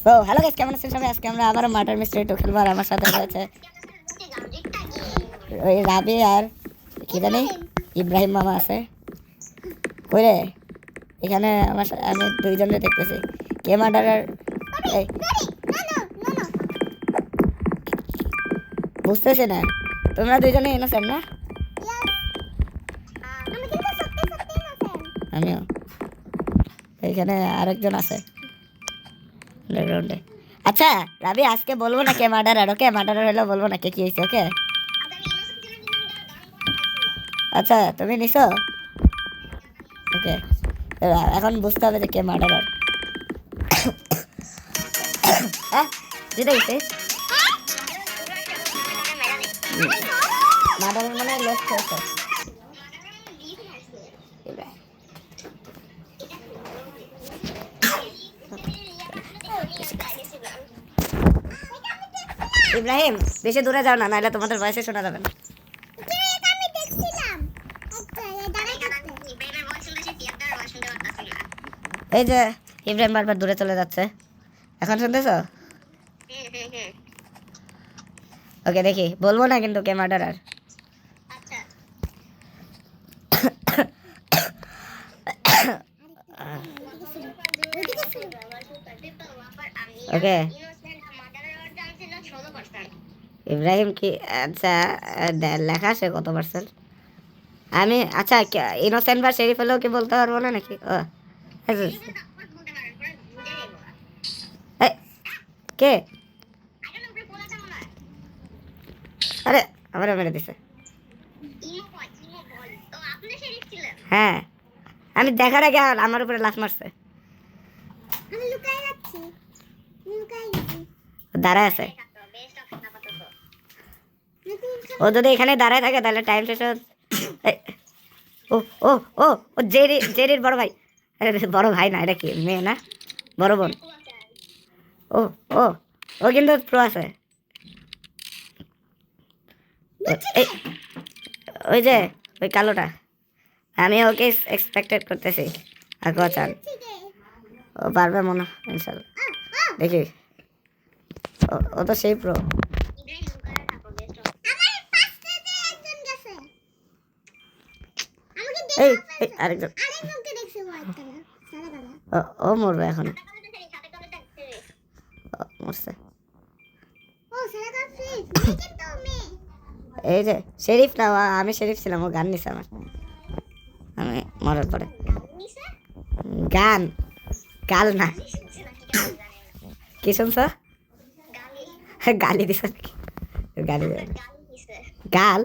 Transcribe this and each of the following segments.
তো hello guys, কেমন আছেন সবাই? আজকে আমরা আবারও মার্ডার মিস্ট্রি 2 খেলবো। আর আমার সাথে রয়েছে ওই রাবি আর কি জানি ইব্রাহিম মামা আছে। কই রে? এখানে আমি দুইজনে দেখতেছি। কে মার্ডারার? এই বুঝতেছি না, তোমরা দুইজনে ইনোসেন্ট না? আমিও। এইখানে আরেকজন আছে ব্যাকগ্রাউন্ডে। আচ্ছা রাবি, আজকে বলবো না কে মার্ডারার। ওকে, মার্ডারার হলেও বলবো না কে কি হয়েছে। ওকে আচ্ছা, তুমি নিছো? ওকে, এখন বুঝতে হবে যে কে মার্ডারার। হ্যাঁ, জিতে গেছে। মার্ডারার মানে লেফট হয়েছে। ইব্রাহিম, বেশি দূরে যাও না, নাহলে তোমাদের ভয়েসে শোনা যাবে না। এই যে ইব্রাহিম বারবার দূরে চলে যাচ্ছে। এখন শুনতেছ? ওকে, দেখি, বলবো না কিন্তু কে মার্ডারার। ওকে, ইব্রাহিম কি? আচ্ছা, লেখা আছে কত পার্সেন্ট? আমি আচ্ছা ইনোসেন্ট বা শেরিফ হলেও কি বলতে পারবো না নাকি? ও কে? আরে আমারও মেরে দিছে। হ্যাঁ, আমি দেখার আগে আমার উপরে লাফ মারছে। দাঁড়ায় আছে। ও যদি এখানে দাঁড়ায় থাকে তাহলে টাইম শেষ। ও ও ও ও জেরির বড় ভাই। বড় ভাই না, এটা কি মেয়ে না? বড় বোন। ও ও ও কিন্তু প্রো আছে। ওই যে ওই কালোটা, আমি ওকে এক্সপেক্টেড করতেছি। আকোয়া চান ও পারবে মনে হয় ইনশাল্লাহ। দেখি, ও তো সেই প্রো। এই আরেকজন। ও মরবে এখন। মরছে। এই যে শেরিফ না, আমি শেরিফ ছিলাম। ও গান নিছে আমার, আমি মরার পরে। গান গাল না, কি শুনছ? গালি দিছ নাকি? গালি গাল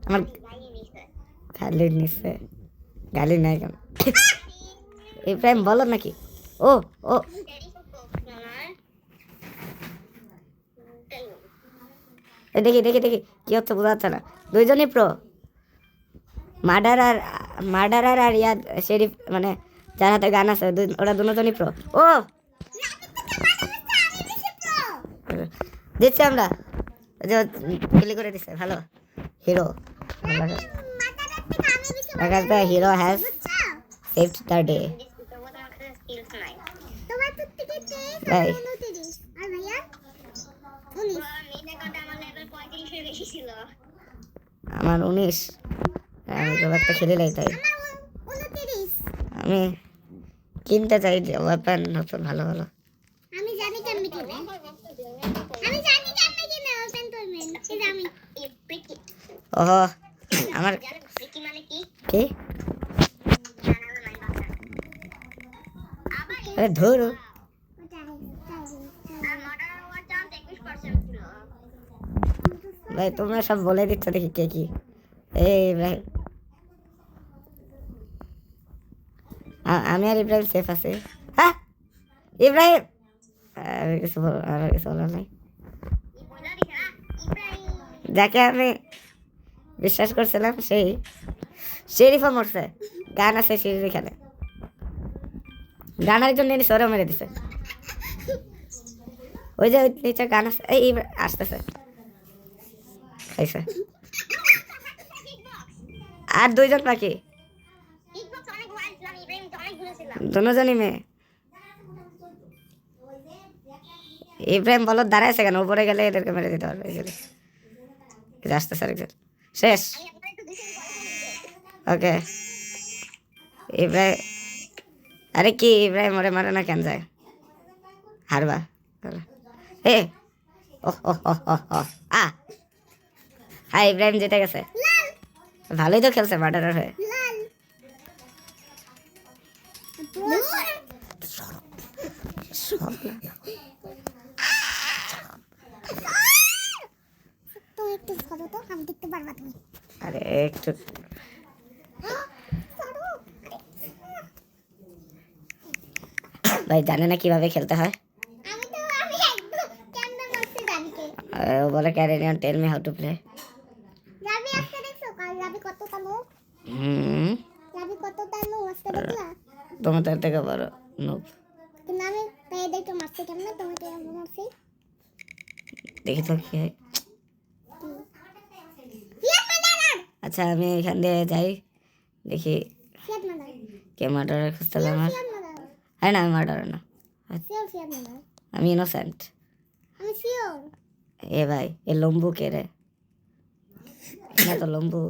আমার গালি নিছে। গালি নাই কেন? ইব্রাহিম বলো নাকি? ও ও দেখি দেখি দেখি কি হচ্ছে বোঝা যাচ্ছে না। দুইজনই প্রো, মার্ডারার আর ইয়াদ শেরিফ, মানে যার হাতে গান আছে ওরা দুজনই প্রো। ও দিচ্ছি আমরা, যে গুলি করে দিচ্ছে। ভালো hero. Hero has saved the day. আমার 19। আমি খুব একটা খেলে নাই, তাই আমি কিনতে চাই যে ওয়েপন নতুন ভালো ভালো। ওহো, আমার কি? আরে ধরো, ভাই তোমরা সব বলে দিচ্ছ, দেখি কে কি। এই ইব্রাহিম, আমি আর ইব্রাহিম সেফ আছি। হ্যাঁ ইব্রাহিম, আমি কিছু বলার নাই। যাকে আমি বিশ্বাস করছিলাম সেই শেরিফও মরছে। গান আছে শেরিফ এখানে। গান আরেকজন নিয়ে সরেও মেরে দিছে। ওই যে নিচে গান আছে। এই আসতেছে, খাইছে। আর দুইজন বাকি, দুজনই মেয়ে। ইব্রাহিম বলো দাঁড়ায় আছে কেন? উপরে গেলে এদেরকে মেরে দিতে পারবে। আসতে স্যার শেষ। ওকে ইব্রাহিম, আরে কি ইব্রাহিম ওরে মারে না কেন যায়? হারবা এ ও ও ও ও ও আ হ্যাঁ ইব্রাহিম জিতে গেছে। ভালোই তো খেলছে মার্ডারার হয়ে। আরে একটু ভাই জানে না কিভাবে খেলতে হয়। ও বলে ক্যারিনিয়ন tell me how to play. তোমাদের থেকে বড় নুব। দেখি তো কি হয়। আচ্ছা আমি এখান দিয়ে যাই, দেখি কে মার্ডারার খুঁজতে হবে আমার। হ্যাঁ না আমি মার্ডারার না, আমি ইনোসেন্ট। এ ভাই এ লম্বু কে রে? না তো লম্বু।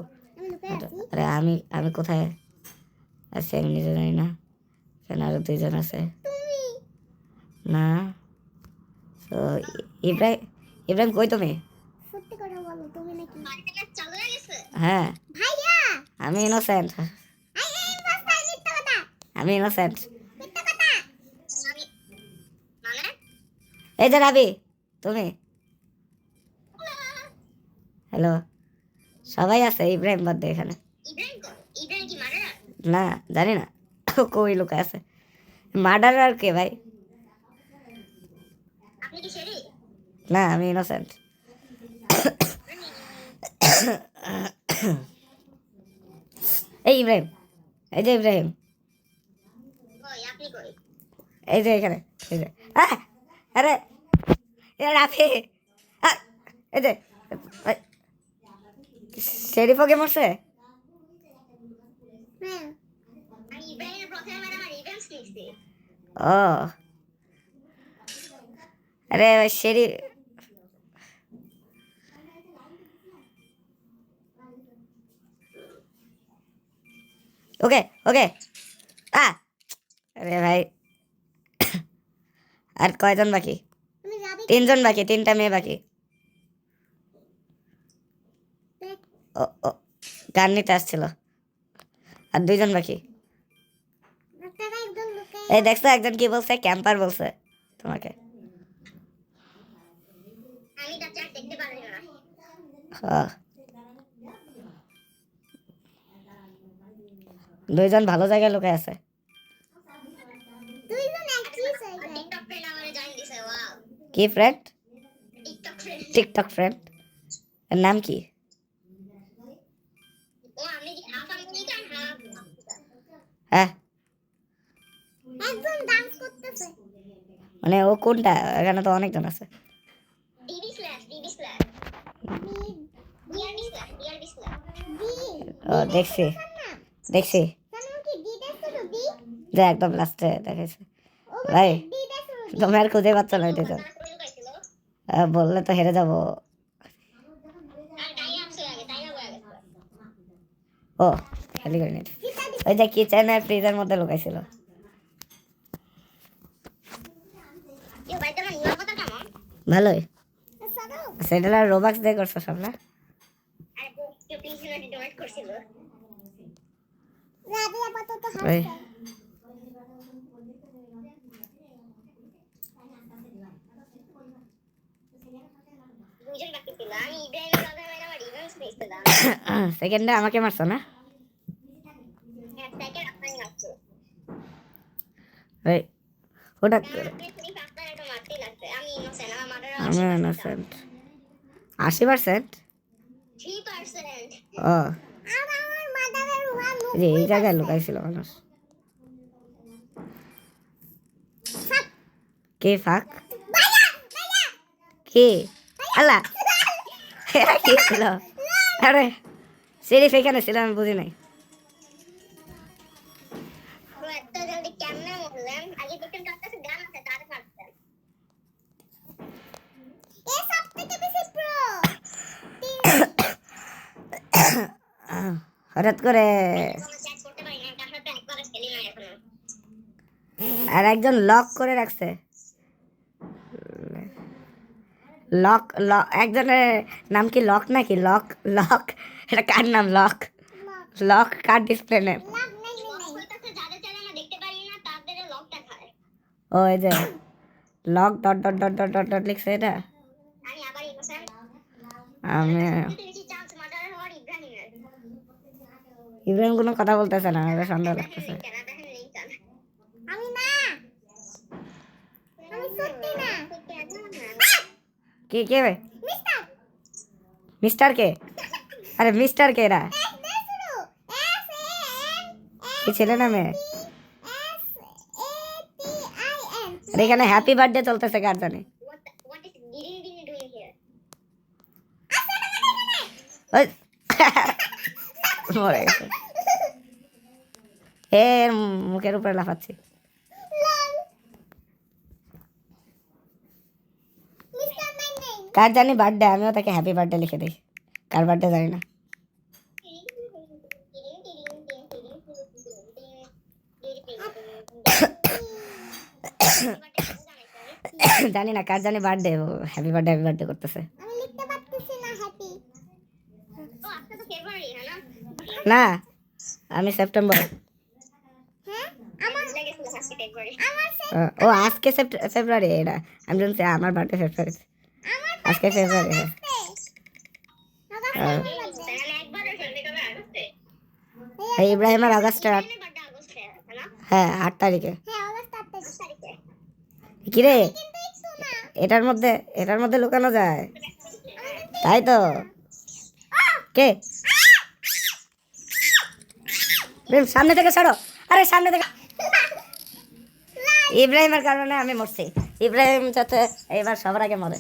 আরে আমি আমি কোথায় আছি আমি নিজে জানি না। এখানে আরো দুইজন আছে না। তো ইব্রাহিম, ইব্রাহিম কই তুমি? হ্যাঁ আমি ইনোসেন্ট, আমি ইনোসেন্ট। এই যে রাবি তুমি। হ্যালো সবাই আছে ইব্রাহিম বাদ দে এখানে। না জানি না কই লোক আছে। মার্ডারার কে ভাই? না আমি ইনোসেন্ট। এই ইব্রাহিম, এই যে ইব্রাহিম, এই যে এখানে, এই যে আরে এ রাফি, এই যে শেরিফও কে মরছে। ও আরে শেরি ওকে ওকে আরে ভাই আর কয়জন বাকি? তিনজন বাকি, তিনটা মেয়ে বাকি। ও ও গান নিতে আসছিল। আর দুইজন বাকি। এই দেখছো একজন কি বলছে? ক্যাম্পার বলছে তোমাকে। দুইজন ভালো জায়গায় লোকে আছে। কি ফ্রেন্ড? টিকটক ফ্রেন্ড, এর নাম কি? হ্যাঁ মানে ও কোনটা? এখানে তো অনেকজন আছে। ও দেখছি দেখছি, যে একদম লাস্টে দেখাইছে। ভাই তুমি আর খুঁজে পাচ্ছ না এটা। বললে তো হেরে যাবো। ও খালি করে নিত। ওই যে কিচেনের ফ্রিজের মধ্যে লুকাইছিল। ভালোই সেটা রোবাক্স দিয়ে করছো সব না? সেকেন্ডে আমাকে মারছো না? ওটা আমি ইনোসেন্ট 80%। ও যে এই জায়গায় লুকাইছিল মানুষ। কে ফাক? কে? আল্লাহ এরা কি ছিল? আরে সিরিফ এখানে ছিল আমি বুঝি নাই। হঠাৎ করে আর একজন লক করে রাখছে। লক লক একজনের নাম কি লক নাকি? লক লক এটা কার নাম? লক লক কার ডিসপ্লে নেম? ও এই যে lock dot dot dot dot dot dot লিখছে এটা। আমি ইব্রাহিম কোনো কথা বলতেছে না, আমার সন্দেহ লাগতেছে। কে কে মিস্টার কে? আরে মিস্টার কে এরা? কি ছেলে না মেয়ে? আর এখানে হ্যাপি বার্থডে চলতেছে কার জানে? ওই, মরে গেছে। এর মুখের উপরে লাফাচ্ছি। কার জানি বার্থডে, আমিও তাকে হ্যাপি বার্থডে লিখে দিই। কার বার্থডে জানি না। জানি না কার জানি birthday, happy birthday happy birthday করতেছে। না আমি সেপ্টেম্বর। ও আজকে ফেব্রুয়ারি, এটা আমি বলছি আমার বার্থডে ফেব্রুয়ারি, আজকে ফেব্রুয়ারি। ইব্রাহিমের আগস্টে, হ্যাঁ 8 তারিখে। কিরে এটার মধ্যে লুকানো যায়, তাই তো? কে? সামনে থেকে সরো, আরে সামনে থেকে। ইব্রাহিমের কারণে আমি মরছি। ইব্রাহিম যাতে এবার সবার আগে মরে।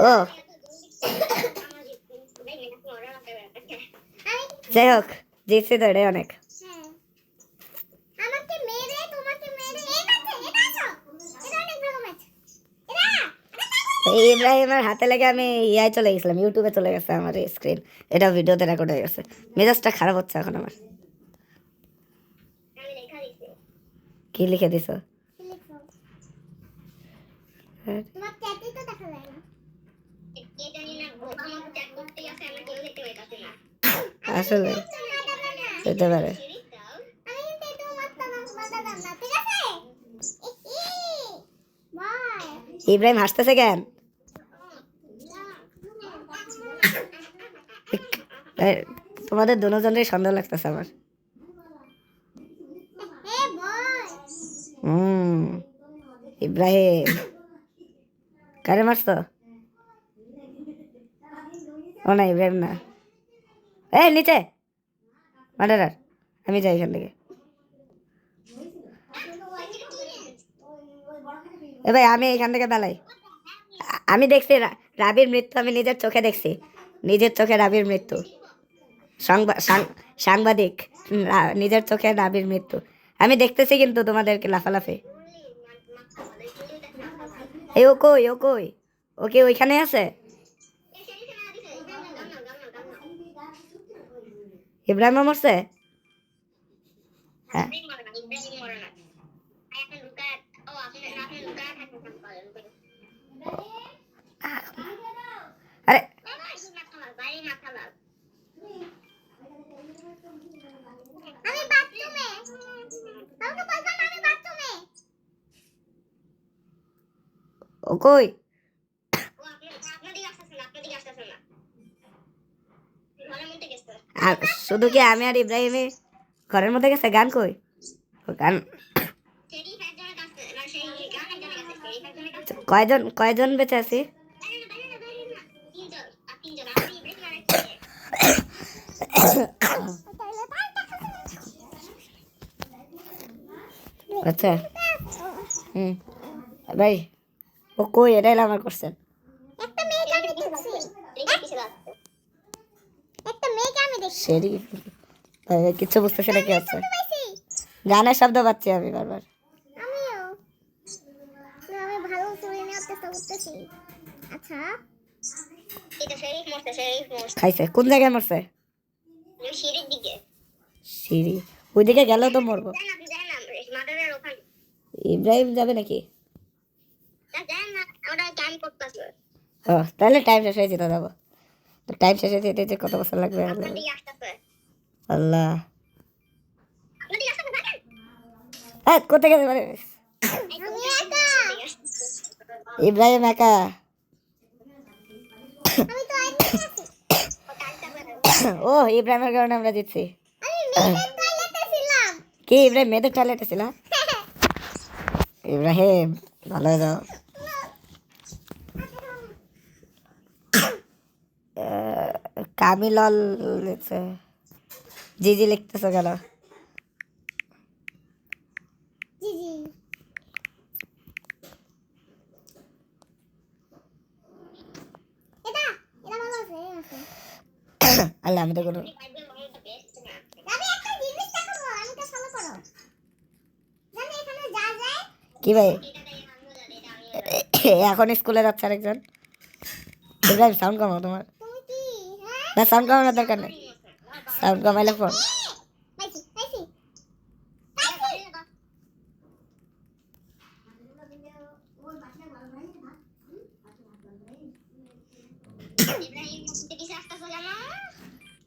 ও যাই হোক, জিতছি তো, এটাই অনেক। ইব্রাহিমের হাতে লেগে আমি ইয়ায় চলে গেছিলাম, ইউটিউবে চলে গেছে আমার স্ক্রিন, এটা ভিডিওতে রেকর্ড হয়ে গেছে। মেজাজটা খারাপ হচ্ছে এখন আমার। কি লিখে দিছ? আসলে হতে পারে। ইব্রাহিম হাসতেছে কেন? তোমাদের দুজনের সন্দেহ লাগতেছে আমার। ইব্রাহিম কারে মারছ? ও না ইব্রাহিম না, এই নিচে মার্ডারার। আমি যাই এখান থেকে। এ ভাই আমি এখান থেকে বেলাই। আমি দেখছি রাবির মৃত্যু, আমি নিজের চোখে দেখছি, নিজের চোখে রাবির মৃত্যু। সাংবাদিক নিজের চোখে রাবির মৃত্যু আমি দেখতেছি, কিন্তু তোমাদেরকে লাফালাফি। এই ও কই, ও কই? ওকে ওইখানে আছে। ইব্রাহিম মরছে? হ্যাঁ আরে ও কই? শুধু কি আমি আর ইব্রাহিমে ঘরের মধ্যে গেছে? গান কই? গান কয়জন বেঁচে আছি? আচ্ছা ভাই ও কই? এটাই আমার কোশ্চেন। কিছু বুঝতেছি না কি হচ্ছে। গানের শব্দ পাচ্ছি আমি বারবার। আচ্ছা খাইছে কোন জায়গায় মরছে? সিঁড়ি ওইদিকে গেলেও তো মরবো। ইব্রাহিম যাবে নাকি? ও তাহলে টাইম শেষ হয়েছে তো যাবো। তো টাইম শেষ হয়েছে এটা যে কত বছর লাগবে আল্লাহ। হ্যাঁ কোথায় গেছে মানে ইব্রাহিম একা? ও ইব্রাহিমের কারণে আমরা জিতছি। কি ইব্রাহিম মেয়েদের টয়লেটে ছিল? ইব্রাহিম ভালো হয়ে যাও। কামিলল লিখছে, জি জি লিখতেছে গেল। আল্লাহ আমি তো কোনো কি ভাই এখন স্কুলে যাচ্ছে আরেকজন। ইব্রাহিম সাউন্ড কমাও তোমার। না সাউন্ড কমানোর দরকার নেই, সাউন্ড কমাইলে ফোন।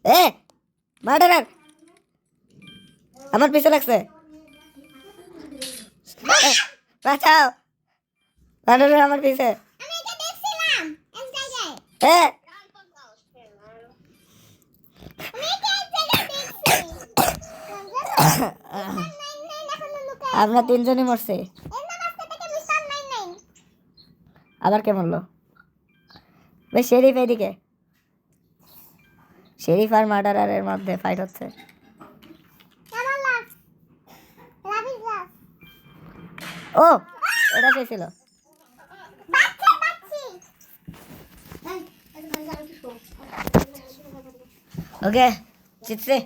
এ মার্ডারার আমার পিছে লাগছে, বাঁচাও। মার্ডারার আমার পিছে। এ আমরা তিনজনই মরছি। আবার কে মরলো? ভাই শেরিফ এইদিকে, শেরিফ আর মার্ডারারের মধ্যে ফাইট হচ্ছে। ও এটা কে ছিল? ওকে জিতছে।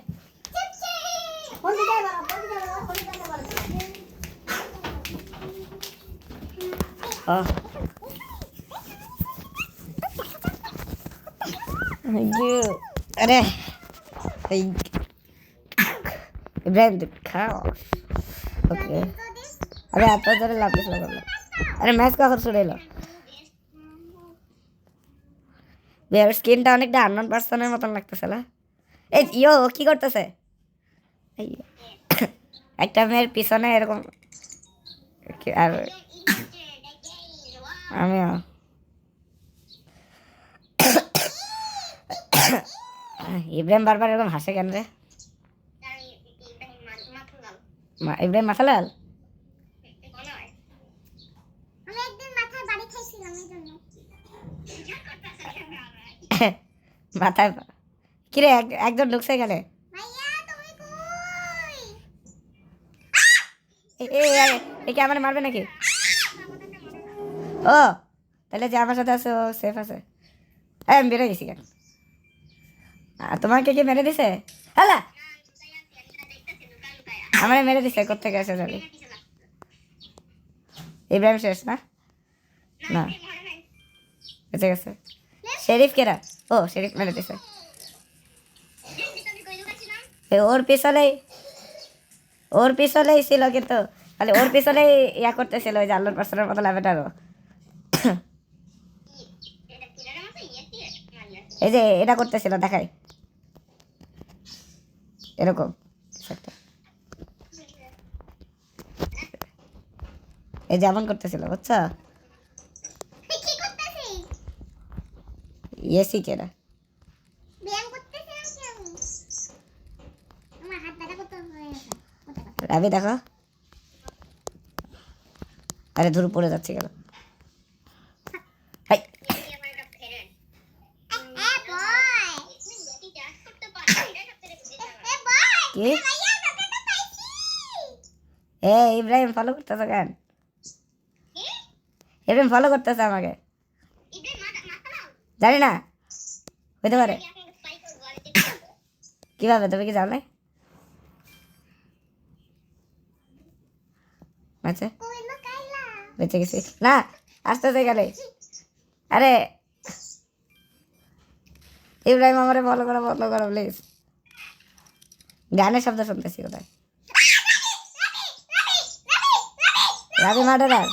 আরে ইব্রাহিম খাও। ওকে আরে এত জোরে লাভ দিছিল বললো। আরে ম্যাচ কখন শুরু হলো? বের স্কিনটা অনেকটা আননোন পার্সনের মতন লাগতেছে না? এই ইয়ো কি করতেছে? একটা মেয়ের পিছনে এরকম আর আমিও ইব্রাহিম বারবার এরকম হাসে কেন রে? ইব্রাহিম মাথা লাল? মাথায় কিরে একজন ঢুকছে এখানে। একে আমার মারবে নাকি? ও তাহলে যে আমার সাথে আছে ও সেফ আছে। আমি বেরো গেছি কেন? তোমাকে কি মেরে দিছে? হ্যাঁ আমার মেরে দিছে, কোথেকে আসে জানি। ইব্রাহিম শেষ না? না বেঁচে গেছে। শেরিফ কেরা? ও শেরিফ মেরে দিছে। ওর পিছনেই ছিল কিন্তু খালি ওর পিছনেই ইয়া করতেছিল ওই যে আল্লাহর পার্সনের মতো লাভেটারও। এই যে এটা করতেছিল দেখাই এরকম এই যেমন করতেছিল বুঝছো? ইয়েসি কেরা? রাবি দেখো। আরে ধুর পড়ে যাচ্ছে কেন? কি এ ইব্রাহিম ফলো করতেছো কেন? ইব্রাহিম ফলো করতেছে আমাকে, জানি না হইতে পারে। কিভাবে তুমি কি জানো না? আচ্ছা বেঁচে গেছি না, আসতেছে গেলে। আরে ইব্রাহিম আমারে ফলো করা বন্ধ করো প্লিজ। গানের শব্দ শুনতেছি কোথায়? রাবি মার্ডারার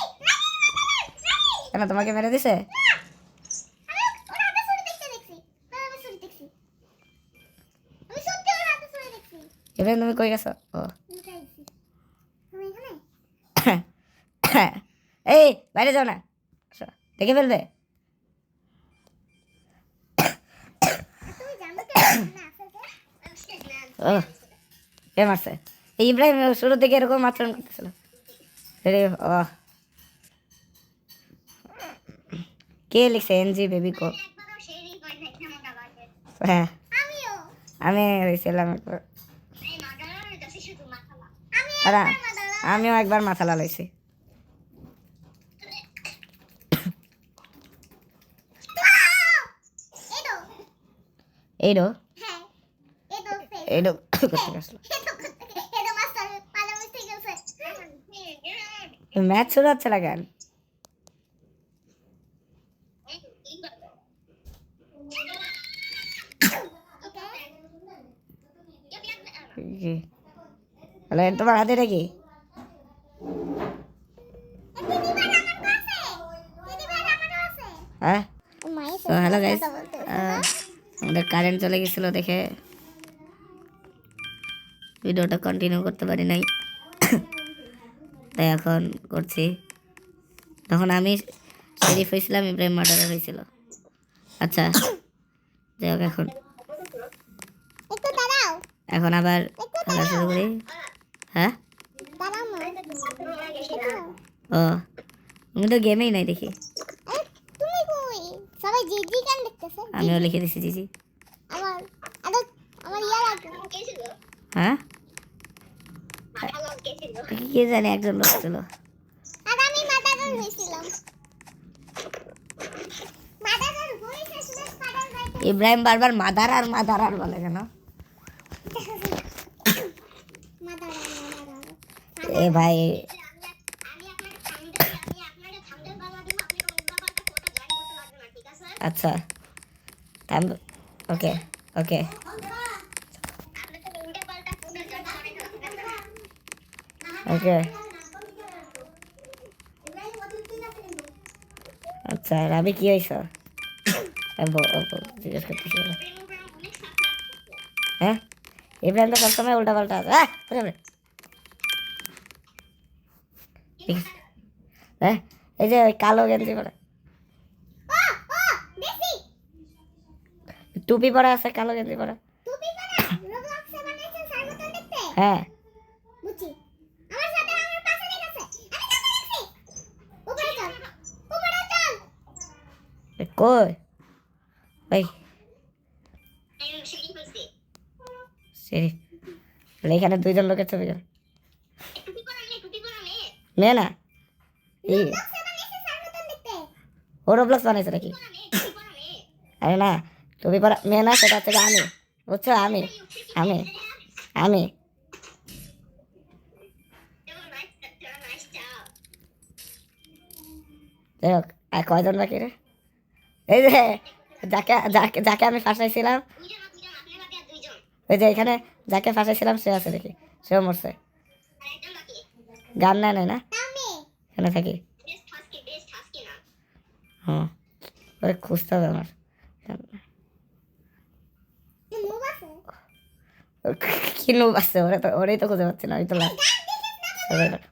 কেন তোমাকে মেরে দিছে? ইব্রাহিম তুমি কই গেছো? ও এই বাইরে যাও না, আসো, দেখে ফেলবে। ও কে মারছে? এই ইব্রাহিম শুরু থেকে এরকম আচরণ করতেছিল। ও কে লিখছে এনজি বেবি কো? হ্যাঁ আমি হয়েছিলাম একবার। আরে আমিও একবার মাথা লালাইছি। এইডো এইডো করতে আসলো। ম্যাচ শুরু হচ্ছে না কেন? হ্যালো তোমার হাতে নাকি? হ্যাঁ হ্যালো গাইস, আমাদের কারেন্ট চলে গেছিলো দেখে ভিডিওটা কন্টিনিউ করতে পারি নাই, তাই এখন করছি। তখন আমি শরীফ হয়েছিলাম, ইব্রাহিম মার্ডারার হয়েছিল। আচ্ছা যাই হোক, এখন আবার খেলা শুরু করি। হ্যাঁ ও আমি তো গেমেই নাই দেখি। আমিও লিখে দিছি জিজি। হ্যাঁ কে জানি একজন লোক ছিল। ইব্রাহিম বারবার মাদার আর বলে কেন? এ ভাই আচ্ছা ওকে ওকে ওকে আচ্ছা রাবি কি হয়েছ? জিজ্ঞেস করতেছি। হ্যাঁ ইব্রাহিম তো সবসময় উল্টা পাল্টা আছে। হ্যাঁ এই যে ওই কালো গেঞ্জি পরা, টুপি পরা আছে, কালো গেঞ্জি পরা। হ্যাঁ কই ভাই সরি, এখানে দুইজন লোকের ছবি কেন? মেয়ে না এই ও রোবলক্স বানাইছে নাকি? আরে না টুপি পরা মেয়ে না, সেটা হচ্ছে আমি, বুঝছো? আমি আমি আমি যাই হোক, আর কয়জন বাকি রে? এই যে যাকে যাকে যাকে আমি ফাঁসাইছিলাম, ওই যে এখানে যাকে ফাঁসাইছিলাম সে আছে দেখি, সেও মরছে। গান নেয় না এখানে থাকি। হ্যাঁ ওই খুঁজতে হবে আমার। কি নুব আসছে? ওরাই তো খুঁজে পাচ্ছি না। আমি তো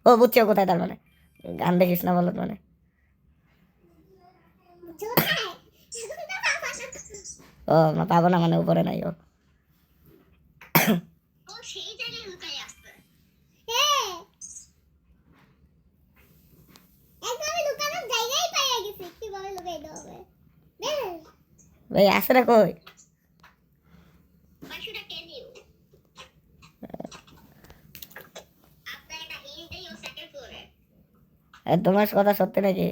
ও বুঝছি ও কোথায়, তার মানে গান দেখিস না বলো মানে। ও পাবো না মানে উপরে নাই ও। ভাই আসে না কই? তোমার কথা সত্যি নাকি?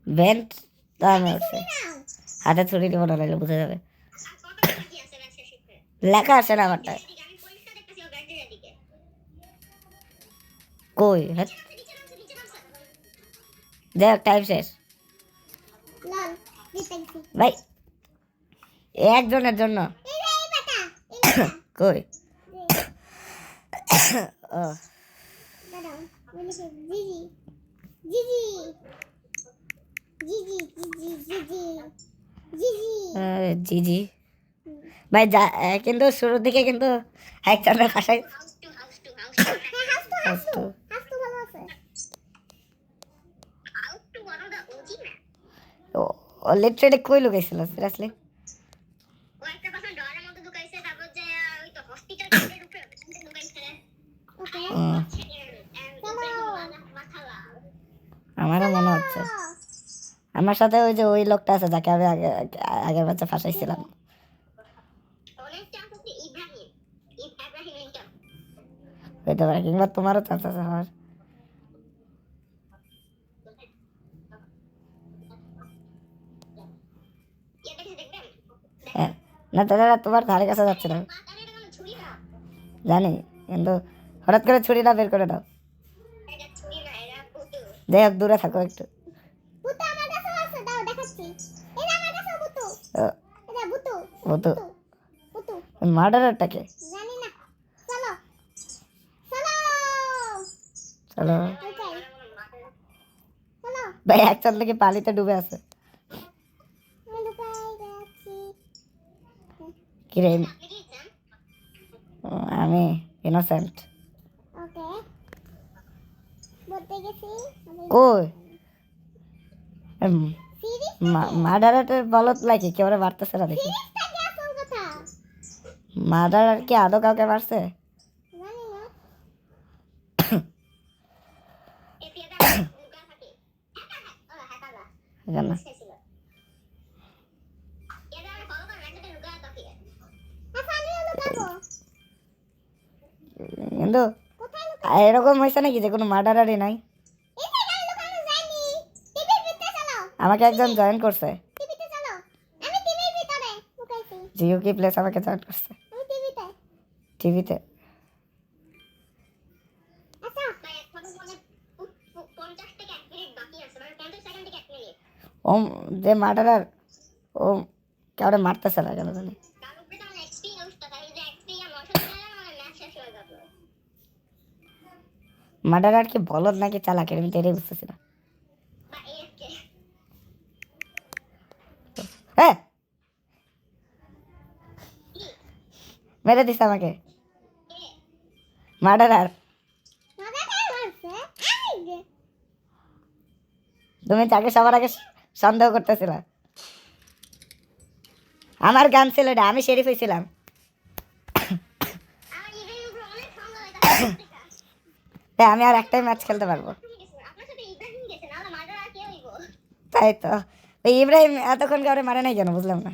বেন্ট তা আমি উঠছে হাতে ছুরি দিব না নাহলে বুঝে যাবে লেখা আসে না আমারটায় কই হ্যাঁ দেখ টাইম শেষ ভাই একজনের জন্য কই ও জি ভাই যা কিন্তু শুরুর দিকে কিন্তু একজনের ভাষায় ও লিটারেলি কই লুকাইছিল সিরিয়াসলি আমারও মনে হচ্ছে আমার সাথে ওই যে ওই লোকটা আছে যাকে আমি আগের বাচ্চা ফাঁসাইছিলাম হইতে পারে কিংবা তোমারও চান্স আছে আমার না দাদা তোমার ধারে কাছে যাচ্ছে না জানি কিন্তু হঠাৎ করে ছুরিটা বের করে দাও যাই হোক দূরে থাকো একটু মার্ডারটাকে চলো ভাই একজন থেকে পানিতে ডুবে আছে কিরে আমি ইনোসেন্ট কই মার্ডারের বলত লাগে কেউ মারতেছে না দেখি মার্ডারার কি আদৌ কাউকে মারছে কিন্তু এরকম হয়েছে নাকি যে কোনো মার্ডারারই নাই আমাকে একজন জয়েন করছে জিও কি প্লেস আমাকে জয়েন করছে টিভিতে ও যে মার্ডারার ও কেউ মারতেছে না কেন জানি মার্ডারার কি বলদ নাকি চালাক আমি তো এটাই বুঝতেছি না হ্যাঁ মেরে দিস আমাকে মার্ডারার তুমি তাকে সবার আগে সন্দেহ করতেছিল আমার গান ছিল এটা আমি শেরিফ হয়েছিলাম আমি আর একটাই ম্যাচ খেলতে পারবো তাই তো ওই ইব্রাহিম এতক্ষণ কাউরে মারে নাই কেন বুঝলাম না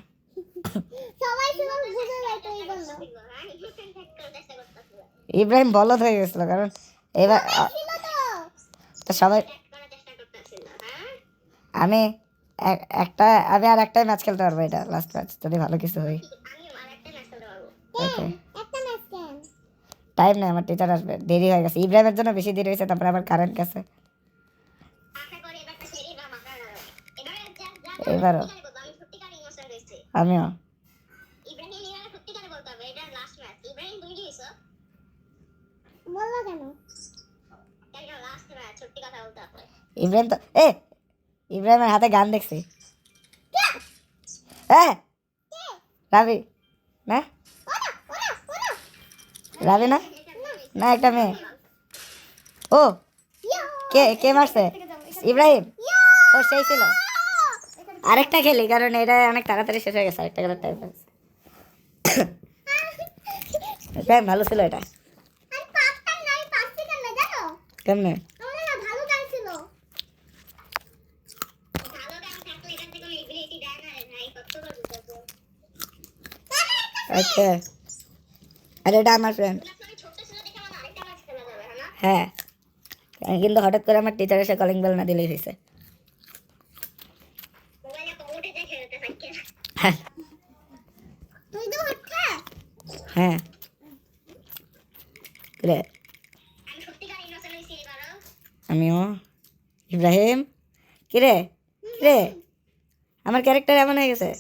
ইব্রাহিম বলদ হয়ে গেছিল কারণ এবার সবাই আমি আর একটাই ম্যাচ খেলতে পারবো এটা লাস্ট ম্যাচ যদি ভালো কিছু হয় টাইম নেই আমার টিচার আসবে দেরি হয়ে গেছে ইব্রাহিমের জন্য বেশি দেরি হয়েছে তারপরে আবার কারেন্ট গেছে এবারও আমিও ইব্রাহিম তো ইব্রাহিমের হাতে গান দেখছি রাবি না রাবি না না একটা মেয়ে ও কে কে মারছে ইব্রাহিম ও সেই ছিল আরেকটা খেলি কারণ এটা অনেক তাড়াতাড়ি শেষ হয়ে গেছে আরেকটা খেলার টাইম আছে ভালো ছিল এটা কেমনে আচ্ছা আরে এটা আমার ফ্রেন্ড হ্যাঁ কিন্তু হঠাৎ করে আমার টিচার এসে কলিং বেল না দিলেই হয়েছে তুই তো হচ্ছে হ্যাঁ রে আমি সত্যিকার ইনোসেন্ট হইছি এবারও আমিও ইব্রাহিম কিরে কিরে আমার ক্যারেক্টার এমন হয়ে গেছে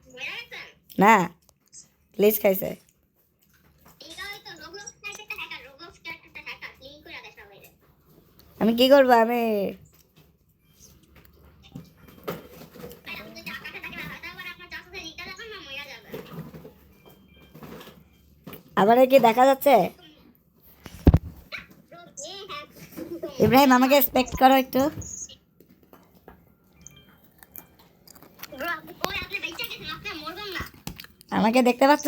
মজা লাগছে না প্লিজ খাইছে এটা হয়তো রোবলক্স ক্যারেক্টারটা হ্যাকার রোবলক্স ক্যারেক্টারটা হ্যাকার ক্লিন করে দেয় সবাই আমি কি করবো আমি আর আপনি যদি আকাশে থাকে না হয়তো আবার আপনার চাষে রিটা যাবেন না মজা যাবে আবার কি দেখা যাচ্ছে ইব্রাহিম আমাকে এক্সপেক্ট করো একটু ব্রো আপনি কই আপনি বেঁচে গেছেন আপনি মরবেন না আমাকে দেখতে পাচ্ছ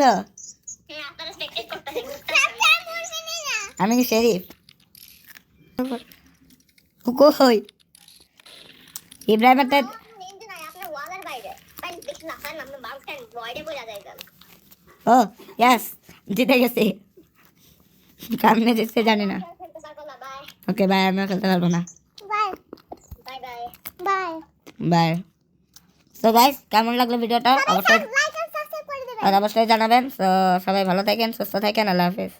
হ্যাঁ আপনারা স্পেক্টেট করতেছেন আপনি মরবেন না আমি কি শেরিফ কই ইব্রাহিম একটা নিন্দে নাই আপনার ওয়ালের বাইরে তাই দেখি না স্যার আপনি বাউন্স ক্যান ভয়েডে বলে যাইবেন ও ইয়াস জিতে গেছি কামনে জিতছে জানি না খেলতে পারবো না বাই ওকে বাই আমিও খেলতে পারবো না bye bye bye bye bye তো গাইস কেমন লাগলো ভিডিওটা অবশ্যই লাইক আর সাবস্ক্রাইব করে দিবেন আর অবশ্যই জানাবেন তো সবাই ভালো থাকেন সুস্থ থাকেন আল্লাহ হাফেজ